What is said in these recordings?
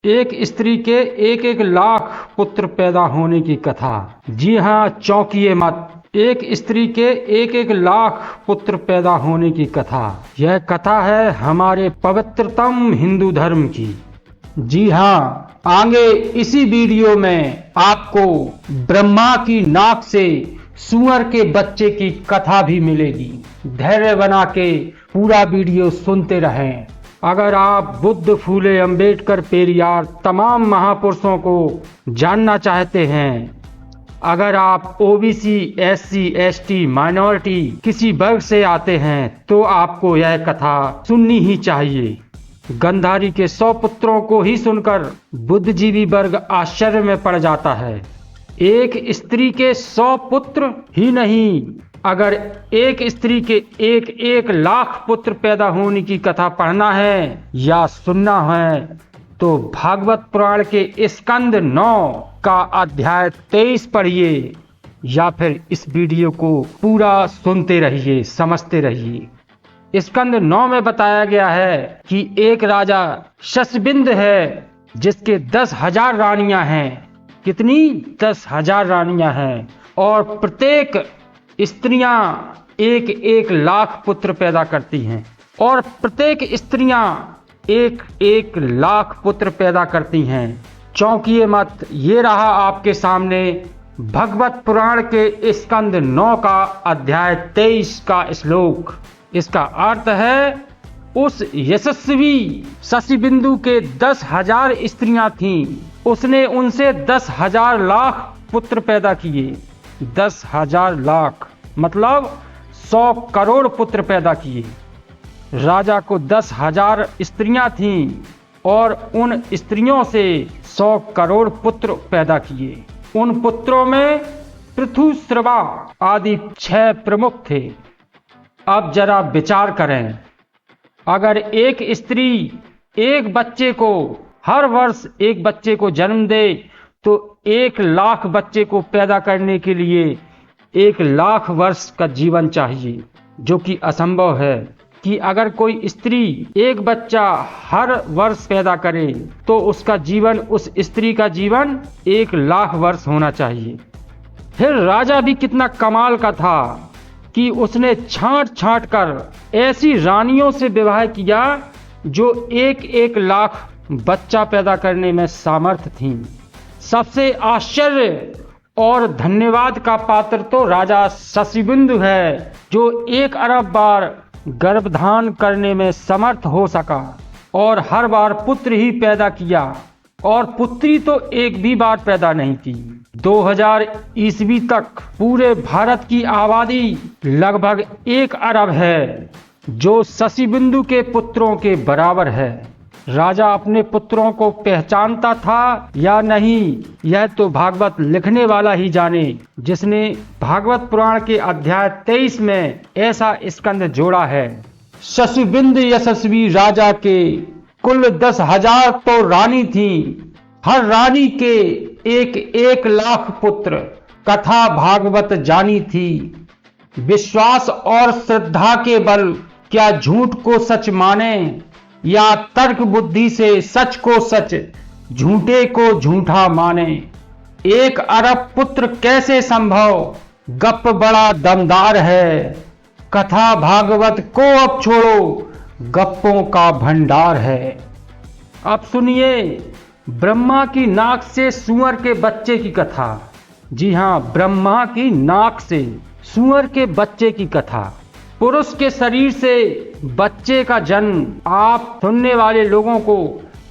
एक स्त्री के एक एक लाख पुत्र पैदा होने की कथा। जी हाँ, चौंकिए मत। एक स्त्री के एक एक लाख पुत्र पैदा होने की कथा। यह कथा है हमारे पवित्रतम हिंदू धर्म की। जी हाँ, आगे इसी वीडियो में आपको ब्रह्मा की नाक से सूअर के बच्चे की कथा भी मिलेगी। धैर्य बना के पूरा वीडियो सुनते रहें। अगर आप बुद्ध, फूले, अंबेडकर, पेरियार तमाम महापुरुषों को जानना चाहते हैं, अगर आप ओबीसी, एससी, एसटी, माइनॉरिटी किसी वर्ग से आते हैं तो आपको यह कथा सुननी ही चाहिए। गंधारी के 100 पुत्रों को ही सुनकर बुद्धिजीवी वर्ग आश्चर्य में पड़ जाता है। एक स्त्री के 100 पुत्र ही नहीं, अगर एक स्त्री के एक एक लाख पुत्र पैदा होने की कथा पढ़ना है या सुनना है तो भागवत पुराण के स्कंद 9 का अध्याय 23 पढ़िए या फिर इस वीडियो को पूरा सुनते रहिए, समझते रहिए। स्कंद 9 में बताया गया है कि एक राजा शशबिंद है जिसके 10,000 रानियां हैं। कितनी? 10,000 रानियां हैं और प्रत्येक स्त्रियां एक एक लाख पुत्र पैदा करती हैं और प्रत्येक स्त्रियां एक एक लाख पुत्र पैदा करती हैं। चौंकिए मत, ये रहा आपके सामने भगवत पुराण के स्कंद 9 का अध्याय 23 का श्लोक। इसका अर्थ है, उस यशस्वी शशिबिंदु के 10,000 स्त्रियां थीं, उसने उनसे 10,000 लाख पुत्र पैदा किए। 10,000 लाख मतलब 100 करोड़ पुत्र पैदा किए। राजा को 10,000 स्त्रियां थीं और उन स्त्रियों से 100 करोड़ पुत्र पैदा किए। उन पुत्रों में पृथु, श्रवा आदि 6 प्रमुख थे। अब जरा विचार करें, अगर एक स्त्री एक बच्चे को हर वर्ष एक बच्चे को जन्म दे तो 1 लाख बच्चे को पैदा करने के लिए 1 लाख वर्ष का जीवन चाहिए, जो कि असंभव है कि अगर कोई स्त्री एक बच्चा हर वर्ष पैदा करे तो उसका जीवन, उस स्त्री का जीवन 1 लाख वर्ष होना चाहिए। फिर राजा भी कितना कमाल का था कि उसने छांट छांट कर ऐसी रानियों से विवाह किया जो 1-1 लाख बच्चा पैदा करने में सामर्थ्य थीं। सबसे आश्चर्य और धन्यवाद का पात्र तो राजा शशिबिंदु है, जो 1 अरब बार गर्भधान करने में समर्थ हो सका और हर बार पुत्र ही पैदा किया, और पुत्री तो एक भी बार पैदा नहीं की। 2000 ईस्वी तक पूरे भारत की आबादी लगभग 1 अरब है, जो शशिबिंदु के पुत्रों के बराबर है। राजा अपने पुत्रों को पहचानता था या नहीं, यह तो भागवत लिखने वाला ही जाने, जिसने भागवत पुराण के अध्याय 23 में ऐसा स्कंद जोड़ा है। शशिबिंद यशस्वी राजा के कुल 10,000 तो रानी थी, हर रानी के 1-1 लाख पुत्र। कथा भागवत जानी थी। विश्वास और श्रद्धा के बल क्या झूठ को सच माने या तर्क बुद्धि से सच को सच, झूठे को झूठा माने। 1 अरब पुत्र कैसे संभव? गप बड़ा दमदार है। कथा भागवत को अब छोड़ो, गप्पों का भंडार है। अब सुनिए ब्रह्मा की नाक से सूअर के बच्चे की कथा। जी हाँ, ब्रह्मा की नाक से सूअर के बच्चे की कथा। पुरुष के शरीर से बच्चे का जन्म आप सुनने वाले लोगों को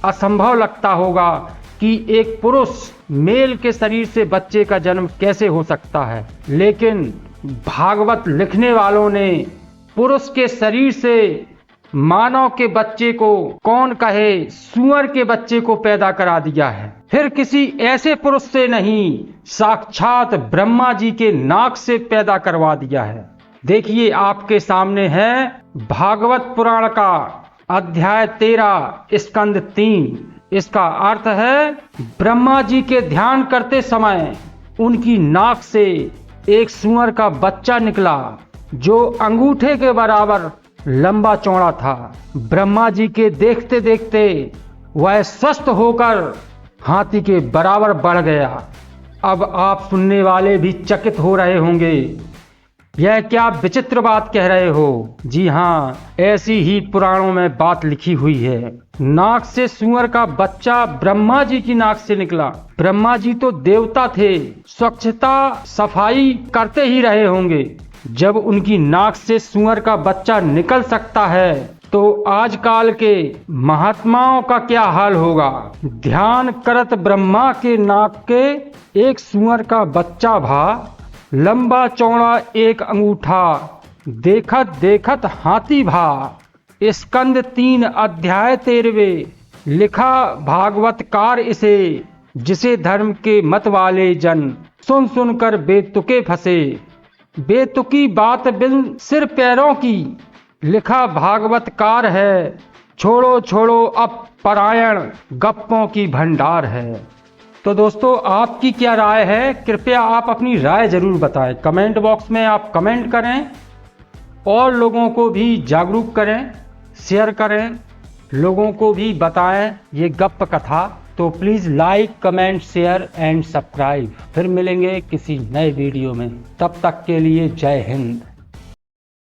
असंभव लगता होगा कि एक पुरुष मेल के शरीर से बच्चे का जन्म कैसे हो सकता है, लेकिन भागवत लिखने वालों ने पुरुष के शरीर से मानव के बच्चे को, कौन कहे सूअर के बच्चे को पैदा करा दिया है। फिर किसी ऐसे पुरुष से नहीं, साक्षात ब्रह्मा जी के नाक से पैदा करवा दिया है। देखिए आपके सामने है भागवत पुराण का अध्याय 13 स्कंद 3। इसका अर्थ है, ब्रह्मा जी के ध्यान करते समय उनकी नाक से एक सूअर का बच्चा निकला जो अंगूठे के बराबर लंबा चौड़ा था। ब्रह्मा जी के देखते देखते वह स्वस्थ होकर हाथी के बराबर बढ़ गया। अब आप सुनने वाले भी चकित हो रहे होंगे, यह क्या विचित्र बात कह रहे हो। जी हाँ, ऐसी ही पुराणों में बात लिखी हुई है। नाक से सूअर का बच्चा ब्रह्मा जी की नाक से निकला। ब्रह्मा जी तो देवता थे, स्वच्छता सफाई करते ही रहे होंगे। जब उनकी नाक से सूअर का बच्चा निकल सकता है तो आजकल के महात्माओं का क्या हाल होगा। ध्यान करत ब्रह्मा के नाक के एक सूअर का बच्चा भा, लंबा चौड़ा एक अंगूठा, देखत देखत हाथी भा। स्कंद 3 अध्याय 13 लिखा भागवतकार इसे, जिसे धर्म के मत वाले जन सुन सुनकर बेतुके फंसे। बेतुकी बात बिन सिर पैरों की, लिखा भागवतकार है। छोड़ो छोड़ो अब परायण, गप्पों की भंडार है। तो दोस्तों, आपकी क्या राय है? कृपया आप अपनी राय जरूर बताएं। कमेंट बॉक्स में आप कमेंट करें और लोगों को भी जागरूक करें, शेयर करें, लोगों को भी बताएं ये गप्प कथा। तो please like, comment, share and subscribe. फिर मिलेंगे किसी नए वीडियो में, तब तक के लिए जय हिंद।